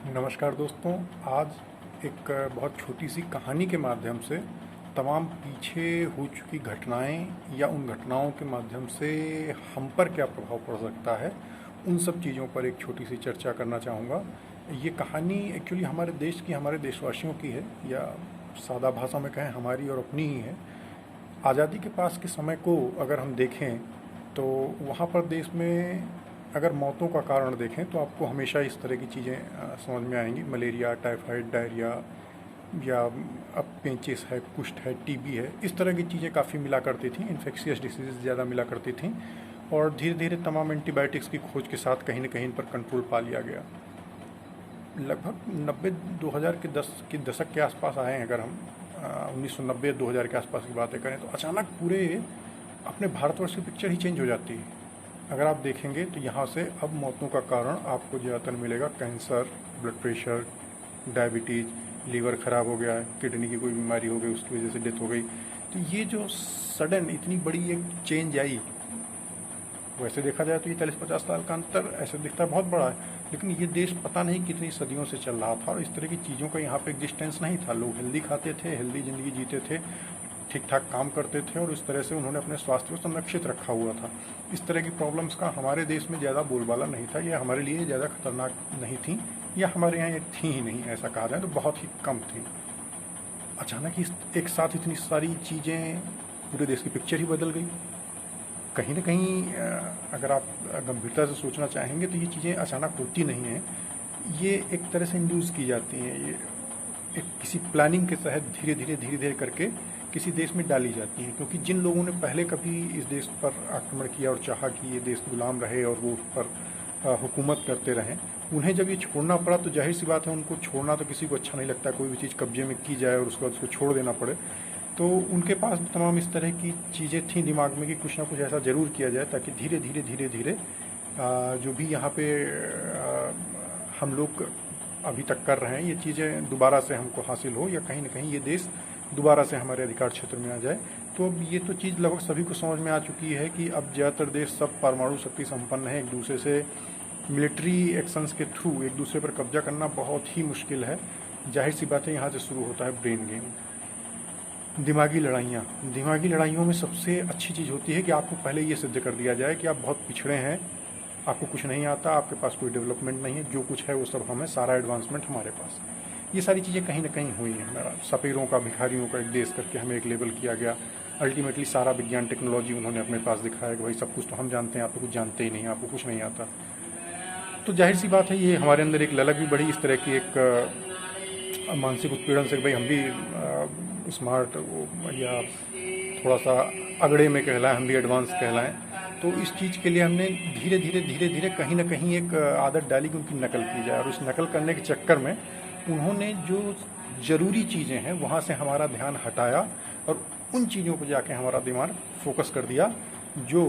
नमस्कार दोस्तों। आज एक बहुत छोटी सी कहानी के माध्यम से तमाम पीछे हो चुकी घटनाएं या उन घटनाओं के माध्यम से हम पर क्या प्रभाव पड़ सकता है, उन सब चीज़ों पर एक छोटी सी चर्चा करना चाहूँगा। ये कहानी एक्चुअली हमारे देश की, हमारे देशवासियों की है, या सादा भाषा में कहें हमारी और अपनी ही है। आज़ादी के पास के समय को अगर हम देखें तो वहाँ पर देश में अगर मौतों का कारण देखें तो आपको हमेशा इस तरह की चीज़ें समझ में आएंगी। मलेरिया, टाइफाइड, डायरिया, या अब पेंचिस है, कुष्ठ है, टीबी है, इस तरह की चीज़ें काफ़ी मिला करती थी। इन्फेक्शियस डिसीज़ ज़्यादा मिला करती थी और धीरे धीरे तमाम एंटीबायोटिक्स की खोज के साथ कहीं न कहीं इन पर कंट्रोल पा लिया गया। लगभग 90-2000 के दशक के आसपास आए हैं। अगर हम 1990-2000 के आसपास की बातें करें तो अचानक पूरे अपने भारतवर्ष की पिक्चर ही चेंज हो जाती है। अगर आप देखेंगे तो यहाँ से अब मौतों का कारण आपको ज़्यादातर मिलेगा cancer, blood pressure, diabetes, liver ख़राब हो गया है, किडनी की कोई बीमारी हो गई, उसकी वजह से डेथ हो गई। तो ये जो सडन इतनी बड़ी एक चेंज आई, वैसे देखा जाए तो ये 40-50 साल का अंतर ऐसे दिखता है बहुत बड़ा है, लेकिन ये देश पता नहीं कितनी सदियों से चल रहा था और इस तरह की चीज़ों का यहाँ पे एग्जिस्टेंस नहीं था। लोग हेल्दी खाते थे, हेल्दी ज़िंदगी जीते थे, ठीक ठाक काम करते थे और इस तरह से उन्होंने अपने स्वास्थ्य को संरक्षित रखा हुआ था। इस तरह की प्रॉब्लम्स का हमारे देश में ज़्यादा बोलबाला नहीं था, या हमारे लिए ज़्यादा खतरनाक नहीं थी, या हमारे यहाँ ये थी ही नहीं, ऐसा कहा जाए तो बहुत ही कम थी। अचानक ही एक साथ इतनी सारी चीज़ें, पूरे देश की पिक्चर ही बदल गई। कहीं ना कहीं अगर आप गंभीरता से सोचना चाहेंगे तो ये चीज़ें अचानक होती नहीं हैं, ये एक तरह से इंड्यूस की जाती हैं। ये एक किसी प्लानिंग के तहत धीरे धीरे करके किसी देश में डाली जाती हैं, क्योंकि जिन लोगों ने पहले कभी इस देश पर आक्रमण किया और चाहा कि ये देश गुलाम रहे और वो उस पर हुकूमत करते रहें, उन्हें जब ये छोड़ना पड़ा तो जाहिर सी बात है उनको छोड़ना तो किसी को अच्छा नहीं लगता। कोई भी चीज़ कब्जे में की जाए और उसके बाद उसको छोड़ देना पड़े, तो उनके पास भी तमाम इस तरह की चीज़ें थी दिमाग में कि कुछ ना कुछ ऐसा ज़रूर किया जाए ताकि धीरे धीरे जो भी यहाँ पे हम लोग अभी तक कर रहे हैं ये चीज़ें दोबारा से हमको हासिल हो, या कहीं ना कहीं ये देश दोबारा से हमारे अधिकार क्षेत्र में आ जाए। तो अब ये तो चीज़ लगभग सभी को समझ में आ चुकी है कि अब ज़्यादातर देश सब परमाणु शक्ति संपन्न है। एक दूसरे से मिलिट्री एक्शंस के थ्रू एक दूसरे पर कब्जा करना बहुत ही मुश्किल है। जाहिर सी बात है यहाँ से शुरू होता है ब्रेन गेम, दिमागी लड़ाइयाँ। दिमागी लड़ाइयों में सबसे अच्छी चीज़ होती है कि आपको पहले ये सिद्ध कर दिया जाए कि आप बहुत पिछड़े हैं, आपको कुछ नहीं आता, आपके पास कोई डेवलपमेंट नहीं है, जो कुछ है वो सब हमें, सारा एडवांसमेंट हमारे पास। ये सारी चीज़ें कहीं ना कहीं हुई हैं। सपेरों का, भिखारियों का एक देश करके हमें एक लेबल किया गया। अल्टीमेटली सारा विज्ञान टेक्नोलॉजी उन्होंने अपने पास दिखाया कि भाई सब कुछ तो हम जानते हैं, आप तो कुछ जानते ही नहीं, आपको कुछ नहीं आता। तो जाहिर सी बात है ये हमारे अंदर एक ललक भी बढ़ी, इस तरह की एक मानसिक उत्पीड़न से भाई हम भी स्मार्ट या थोड़ा सा अगड़े में कहलाएं, हम भी एडवांस कहलाएं। तो इस चीज़ के लिए हमने धीरे धीरे कहीं ना कहीं एक आदत डाली कि उनकी नकल की जाए, और उस नकल करने के चक्कर में उन्होंने जो ज़रूरी चीज़ें हैं वहाँ से हमारा ध्यान हटाया और उन चीज़ों पर जाके हमारा दिमाग फोकस कर दिया जो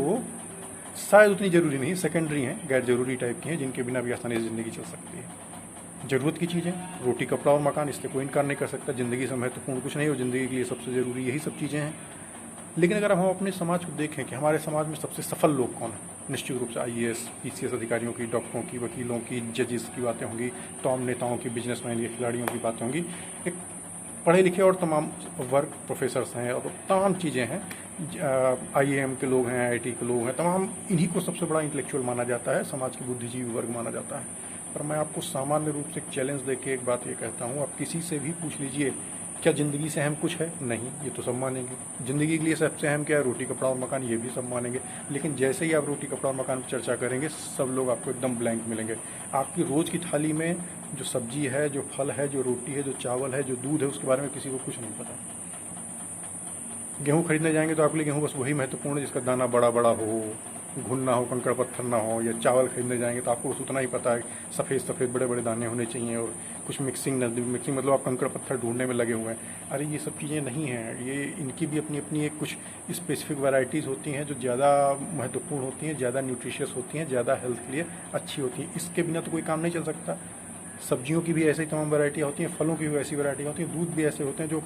शायद उतनी ज़रूरी नहीं, सेकेंडरी हैं, गैर ज़रूरी टाइप की हैं, जिनके बिना भी आसानी से ज़िंदगी चल सकती है। ज़रूरत की चीज़ें, रोटी, कपड़ा और मकान, इससे कोई इनकार नहीं कर सकता। ज़िंदगी से महत्वपूर्ण कुछ नहीं हो, ज़िंदगी के लिए सबसे ज़रूरी यही सब चीज़ें हैं। लेकिन अगर हम अपने समाज को देखें कि हमारे समाज में सबसे सफल लोग कौन हैं, निश्चित रूप से आईएएस, पीसीएस अधिकारियों की, डॉक्टरों की, वकीलों की, जजेस की बातें होंगी, तमाम नेताओं की, बिजनेसमैन की, खिलाड़ियों की बातें होंगी। एक पढ़े लिखे और तमाम वर्ग, प्रोफेसर्स हैं और तमाम चीज़ें हैं, आईएएम के लोग हैं, आईआईटी के लोग हैं, तमाम इन्हीं को सबसे बड़ा इंटेलेक्चुअल माना जाता है, समाज के बुद्धिजीवी वर्ग माना जाता है। पर मैं आपको सामान्य रूप से एक चैलेंज देके एक बात ये कहता हूँ, आप किसी से भी पूछ लीजिए क्या ज़िंदगी से अहम कुछ है? नहीं, ये तो सब मानेंगे। ज़िंदगी के लिए सबसे अहम क्या है? रोटी, कपड़ा और मकान, ये भी सब मानेंगे। लेकिन जैसे ही आप रोटी, कपड़ा और मकान पर चर्चा करेंगे, सब लोग आपको एकदम ब्लैंक मिलेंगे। आपकी रोज़ की थाली में जो सब्जी है, जो फल है, जो रोटी है, जो चावल है, जो दूध है, उसके बारे में किसी को कुछ नहीं पता। गेहूँ खरीदने जाएंगे तो आपके लिए गेहूँ बस वही महत्वपूर्ण है जिसका दाना बड़ा बड़ा हो, घुन ना हो, कंकड़ पत्थर ना हो। या चावल खरीदने जाएंगे तो आपको बस उतना ही पता है, सफ़ेद सफ़ेद बड़े बड़े दाने होने चाहिए और कुछ मिक्सिंग मतलब आप कंकड़ पत्थर ढूंढने में लगे हुए हैं। अरे ये सब चीज़ें नहीं हैं, ये इनकी भी अपनी अपनी एक कुछ स्पेसिफिक वैरायटीज़ होती हैं जो ज़्यादा महत्वपूर्ण होती हैं, ज़्यादा न्यूट्रिशियस होती हैं, ज़्यादा हेल्थ के लिए अच्छी होती हैं। इसके बिना तो कोई काम नहीं चल सकता। सब्जियों की भी ऐसी तमाम वैरायटियाँ होती हैं, फलों की भी ऐसी वैरायटियाँ होती हैं, दूध भी ऐसे होते हैं जो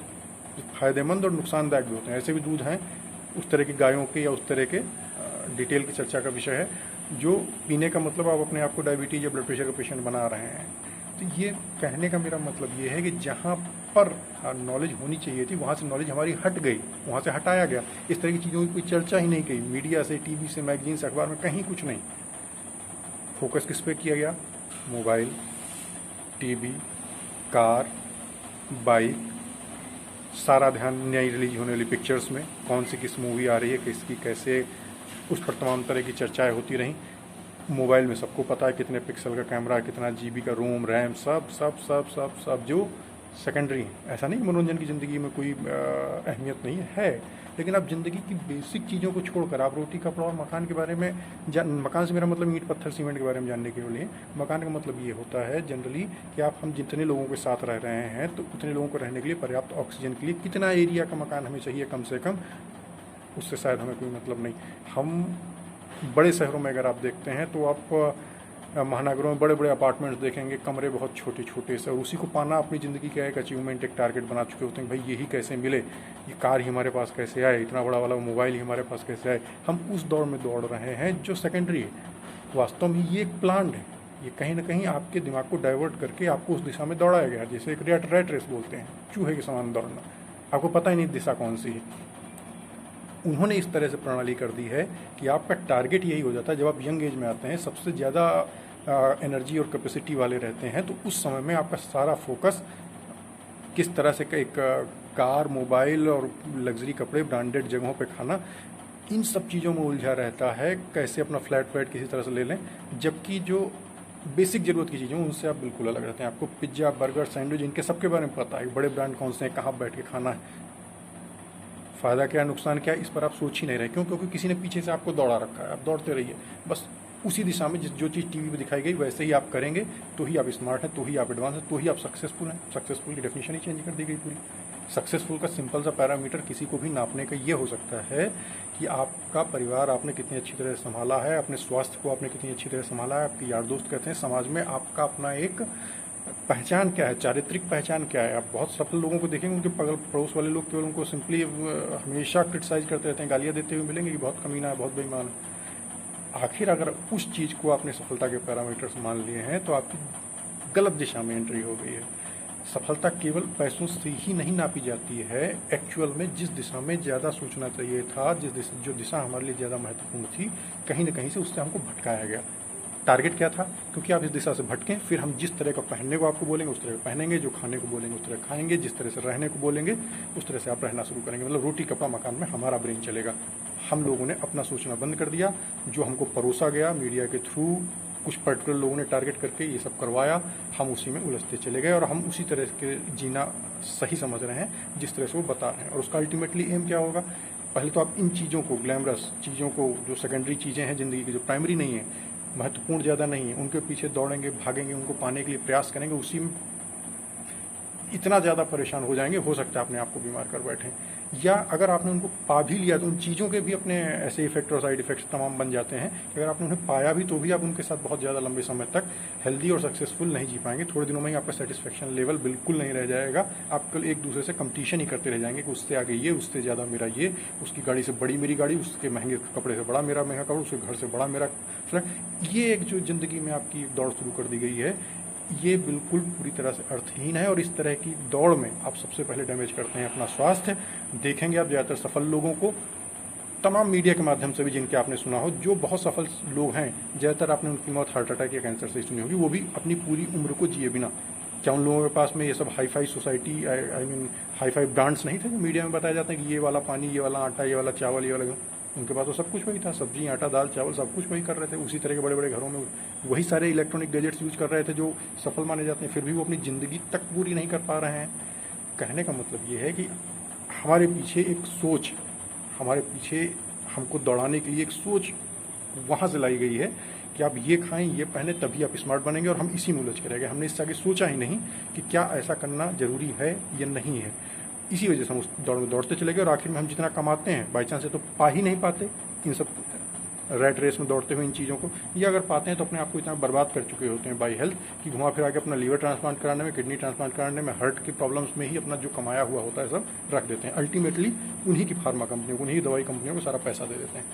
फ़ायदेमंद और नुकसानदायक भी होते हैं। ऐसे भी दूध हैं उस तरह की गायों के या उस तरह के, डिटेल की चर्चा का विषय है, जो पीने का मतलब आप अपने आप को डायबिटीज़ या ब्लड प्रेशर का पेशेंट बना रहे हैं। तो ये कहने का मेरा मतलब ये है कि जहाँ पर नॉलेज होनी चाहिए थी वहाँ से नॉलेज हमारी हट गई, वहाँ से हटाया गया। इस तरह की चीज़ों की कोई चर्चा ही नहीं की, मीडिया से, टीवी से, मैगजीन से, अखबार में, कहीं कुछ नहीं। फोकस किस पे किया गया? मोबाइल, टीवी, कार, बाइक, सारा ध्यान नई रिलीज होने वाली पिक्चर्स में, कौन सी किस मूवी आ रही है, किसकी कैसे, उस पर तमाम तरह की चर्चाएं होती रहीं। मोबाइल में सबको पता है कितने पिक्सल का कैमरा, कितना जीबी का रोम, रैम, सब सब सब सब सब जो सेकेंडरी है। ऐसा नहीं मनोरंजन की ज़िंदगी में कोई अहमियत नहीं है, लेकिन आप ज़िंदगी की बेसिक चीज़ों को छोड़कर आप रोटी कपड़ा और मकान के बारे में मकान से मेरा मतलब ईंट पत्थर सीमेंट के बारे में जानने के लिए, मकान का मतलब ये होता है जनरली कि आप हम जितने लोगों के साथ रह रहे हैं तो उतने लोगों को रहने के लिए पर्याप्त ऑक्सीजन के लिए कितना एरिया का मकान हमें चाहिए कम से कम, उससे शायद हमें कोई मतलब नहीं। हम बड़े शहरों में अगर आप देखते हैं तो आप महानगरों में बड़े बड़े अपार्टमेंट्स देखेंगे, कमरे बहुत छोटे छोटे से, और उसी को पाना अपनी ज़िंदगी का एक अचीवमेंट, एक टारगेट बना चुके होते हैं। भाई यही कैसे मिले, ये कार ही हमारे पास कैसे आए, इतना बड़ा वाला मोबाइल ही हमारे पास कैसे आए। हम उस दौड़ में दौड़ रहे हैं जो सेकेंडरी है। वास्तव में ये एक प्लान है, ये कहीं ना कहीं आपके दिमाग को डाइवर्ट करके आपको उस दिशा में दौड़ाया गया, जैसे एक रेट रेस बोलते हैं, चूहे के समान दौड़ना। आपको पता ही नहीं दिशा कौन सी है। उन्होंने इस तरह से प्रणाली कर दी है कि आपका टारगेट यही हो जाता है। जब आप यंग एज में आते हैं, सबसे ज़्यादा एनर्जी और कैपेसिटी वाले रहते हैं, तो उस समय में आपका सारा फोकस किस तरह से एक कार, मोबाइल और लग्जरी कपड़े, ब्रांडेड जगहों पे खाना, इन सब चीज़ों में उलझा रहता है। कैसे अपना फ्लैट फ्लैट किसी तरह से ले लें, जबकि जो बेसिक ज़रूरत की चीज़ें उनसे आप बिल्कुल अलग रहते हैं। आपको पिज्ज़ा, बर्गर, सैंडविच, इनके सबके बारे में पता है, बड़े ब्रांड कौन से हैं, कहाँ बैठ के खाना है, फ़ायदा क्या है, नुकसान क्या है, इस पर आप सोच ही नहीं रहे। क्यों? क्योंकि किसी ने पीछे से आपको दौड़ा रखा है, आप दौड़ते रहिए बस उसी दिशा में। जो चीज़ टीवी पे दिखाई गई वैसे ही आप करेंगे तो ही आप स्मार्ट हैं, तो ही आप एडवांस हैं, तो ही आप सक्सेसफुल हैं। सक्सेसफुल की डेफिनेशन ही चेंज कर दी गई पूरी। सक्सेसफुल का सिंपल सा पैरामीटर किसी को भी नापने का ये हो सकता है कि आपका परिवार आपने कितनी अच्छी तरह संभाला है, अपने स्वास्थ्य को आपने कितनी अच्छी तरह संभाला है, आपके यार दोस्त कहते हैं, समाज में आपका अपना एक पहचान क्या है, चारित्रिक पहचान क्या है। आप बहुत सफल लोगों को देखेंगे, उनके बगल पड़ोस वाले लोग केवल उनको सिंपली हमेशा क्रिटिसाइज करते रहते हैं, गालियाँ देते हुए मिलेंगे कि बहुत कमीना है, बहुत बेईमान है। आखिर अगर उस चीज़ को आपने सफलता के पैरामीटर्स मान लिए हैं तो आपकी गलत दिशा में एंट्री हो गई है। सफलता केवल पैसों से ही नहीं नापी जाती है, एक्चुअल में जिस दिशा में ज़्यादा सोचना चाहिए था, जो दिशा हमारे लिए ज़्यादा महत्वपूर्ण थी, कहीं ना कहीं से उससे हमको भटकाया गया। टारगेट क्या था? क्योंकि आप इस दिशा से भटकें, फिर हम जिस तरह का पहनने को आपको बोलेंगे उस तरह पहनेंगे, जो खाने को बोलेंगे उस तरह खाएंगे, जिस तरह से रहने को बोलेंगे उस तरह से आप रहना शुरू करेंगे। मतलब रोटी कपड़ा मकान में हमारा ब्रेन चलेगा। हम लोगों ने अपना सोचना बंद कर दिया। जो हमको परोसा गया मीडिया के थ्रू, कुछ पर्टिकुलर लोगों ने टारगेट करके ये सब करवाया, हम उसी में उलझते चले गए और हम उसी तरह के जीना सही समझ रहे हैं जिस तरह से वो बता रहे हैं। और उसका अल्टीमेटली एम क्या होगा? पहले तो आप इन चीज़ों को, ग्लैमरस चीज़ों को, जो सेकेंडरी चीज़ें हैं ज़िंदगी की, जो प्राइमरी नहीं है, महत्वपूर्ण ज़्यादा नहीं है, उनके पीछे दौड़ेंगे, भागेंगे, उनको पाने के लिए प्रयास करेंगे, उसी में इतना ज़्यादा परेशान हो जाएंगे, हो सकता है अपने आप को बीमार कर बैठें। या अगर आपने उनको पा भी लिया तो उन चीज़ों के भी अपने ऐसे इफेक्ट और साइड इफेक्ट्स तमाम बन जाते हैं कि अगर आपने उन्हें पाया भी तो भी आप उनके साथ बहुत ज़्यादा लंबे समय तक हेल्दी और सक्सेसफुल नहीं जी पाएंगे। थोड़े दिनों में ही आपका सेटिस्फेक्शन लेवल बिल्कुल नहीं रह जाएगा। आप कल एक दूसरे से कंपटीशन ही करते रह जाएंगे कि उससे आगे ये, उससे ज़्यादा मेरा ये, उसकी गाड़ी से बड़ी मेरी गाड़ी, उसके महंगे कपड़े से बड़ा मेरा महंगा कपड़ा, उसके घर से बड़ा मेरा फ्लैट। ये एक जो ज़िंदगी में आपकी दौड़ शुरू कर दी गई है, ये बिल्कुल पूरी तरह से अर्थहीन है। और इस तरह की दौड़ में आप सबसे पहले डैमेज करते हैं अपना स्वास्थ्य। देखेंगे आप ज़्यादातर सफल लोगों को, तमाम मीडिया के माध्यम से भी जिनके आपने सुना हो, जो बहुत सफल लोग हैं, ज़्यादातर आपने उनकी मौत हार्ट अटैक या कैंसर से सुनी होगी, वो भी अपनी पूरी उम्र को जिए बिना। क्या उन लोगों के पास में ये सब hi fi society, I mean hi fi brands नहीं थे जो मीडिया में बताया जाता है कि ये वाला पानी, ये वाला आटा, ये वाला चावल, ये वाला? उनके पास तो सब कुछ वही था, सब्जी, आटा, दाल, चावल, सब कुछ वही कर रहे थे। उसी तरह के बड़े बड़े घरों में वही सारे इलेक्ट्रॉनिक गैजेट्स यूज कर रहे थे जो सफल माने जाते हैं, फिर भी वो अपनी ज़िंदगी तक पूरी नहीं कर पा रहे हैं। कहने का मतलब ये है कि हमारे पीछे एक सोच, हमारे पीछे हमको दौड़ाने के लिए एक सोच वहाँ से लाई गई है कि आप ये खाएं, ये पहने, तभी आप स्मार्ट बनेंगे, और हम इसी में उलझ के रह गए। हमने इससे आगे सोचा ही नहीं कि क्या ऐसा करना जरूरी है या नहीं है। इसी वजह से हम उस दौड़ में दौड़ते चले गए और आखिर में हम जितना कमाते हैं बाई चांस से तो पा ही नहीं पाते इन सब रैट रेस में दौड़ते हुए इन चीज़ों को, या अगर पाते हैं तो अपने आप को इतना बर्बाद कर चुके होते हैं बाई हेल्थ कि घुमा फिरा के अपना लीवर ट्रांसप्लांट कराने में, किडनी ट्रांसप्लांट कराने में, हार्ट की प्रॉब्लम्स में ही अपना जो कमाया हुआ होता है सब रख देते हैं। अल्टीमेटली उन्हीं की फार्मा कंपनियों को, उन्हीं की दवाई कंपनियों को सारा पैसा दे देते हैं।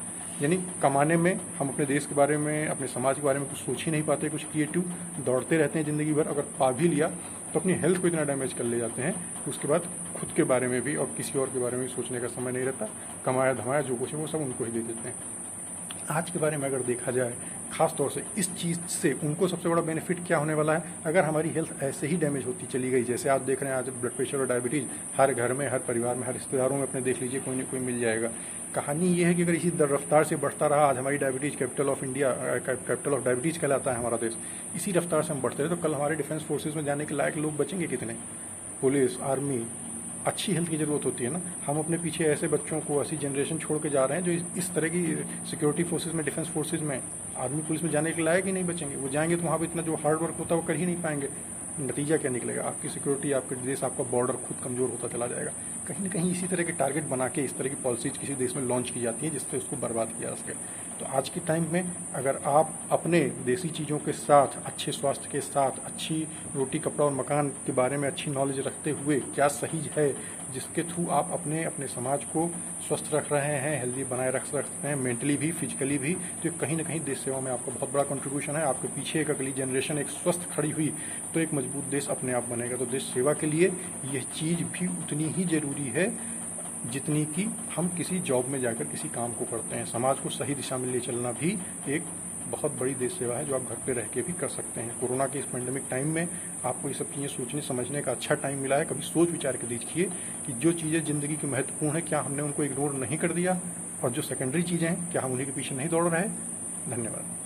यानी कमाने में हम अपने देश के बारे में, अपने समाज के बारे में कुछ सोच ही नहीं पाते, कुछ क्रिएटिव, दौड़ते रहते हैं ज़िंदगी भर। अगर पा भी लिया तो अपनी हेल्थ को इतना डैमेज कर ले जाते हैं, उसके बाद खुद के बारे में भी और किसी और के बारे में भी सोचने का समय नहीं रहता। कमाया धमाया जो कुछ है वो सब उनको ही दे देते हैं। आज के बारे में अगर देखा जाए, ख़ास तौर से इस चीज़ से उनको सबसे बड़ा बेनिफिट क्या होने वाला है, अगर हमारी हेल्थ ऐसे ही डैमेज होती चली गई, जैसे आप देख रहे हैं आज ब्लड प्रेशर और डायबिटीज़ हर घर में, हर परिवार में, हर रिश्तेदारों में अपने देख लीजिए कोई ना कोई मिल जाएगा। कहानी ये है कि अगर इसी रफ्तार से बढ़ता रहा, आज हमारी diabetes capital of India, capital of diabetes कहलाता है हमारा देश, इसी रफ्तार से हम बढ़ते रहे तो कल हमारे डिफेंस फोर्सेज में जाने के लायक लोग बचेंगे कितने? पुलिस, आर्मी, अच्छी हेल्थ की ज़रूरत होती है ना। हम अपने पीछे ऐसे बच्चों को, ऐसी जनरेशन छोड़ के जा रहे हैं जो इस तरह की सिक्योरिटी फोर्सेज में, डिफेंस फोर्सेज में, आर्मी पुलिस में जाने के लायक ही नहीं बचेंगे। वो जाएंगे तो वहाँ पर इतना जो हार्ड वर्क होता है वो कर ही नहीं पाएंगे। नतीजा क्या निकलेगा? आपकी सिक्योरिटी, आपके देश, आपका बॉर्डर खुद कमज़ोर होता चला जाएगा। कहीं ना कहीं इसी तरह के टारगेट बना के इस तरह की पॉलिसीज किसी देश में लॉन्च की जाती हैं जिससे उसको बर्बाद किया जा सके। तो आज के टाइम में अगर आप अपने देसी चीज़ों के साथ, अच्छे स्वास्थ्य के साथ, अच्छी रोटी कपड़ा और मकान के बारे में अच्छी नॉलेज रखते हुए क्या सही है जिसके थ्रू आप अपने समाज को स्वस्थ रख रहे हैं, हेल्दी बनाए रख सकते हैं, मेंटली भी, फिजिकली भी, तो कहीं ना कहीं देश सेवा में आपका बहुत बड़ा कंट्रीब्यूशन है। आपके पीछे एक अगली जनरेशन एक स्वस्थ खड़ी हुई तो एक मजबूत देश अपने आप बनेगा। तो देश सेवा के लिए यह चीज़ भी उतनी ही ज़रूरी है जितनी कि हम किसी जॉब में जाकर किसी काम को करते हैं। समाज को सही दिशा में ले चलना भी एक बहुत बड़ी देश सेवा है जो आप घर पे रह के भी कर सकते हैं। कोरोना के इस पेंडेमिक टाइम में आपको ये सब चीज़ें सोचने समझने का अच्छा टाइम मिला है। कभी सोच विचार के देखिए कि जो चीज़ें ज़िंदगी की महत्वपूर्ण है क्या हमने उनको इग्नोर नहीं कर दिया, और जो सेकेंडरी चीज़ें हैं क्या हम उन्हीं के पीछे नहीं दौड़ रहे हैं। धन्यवाद।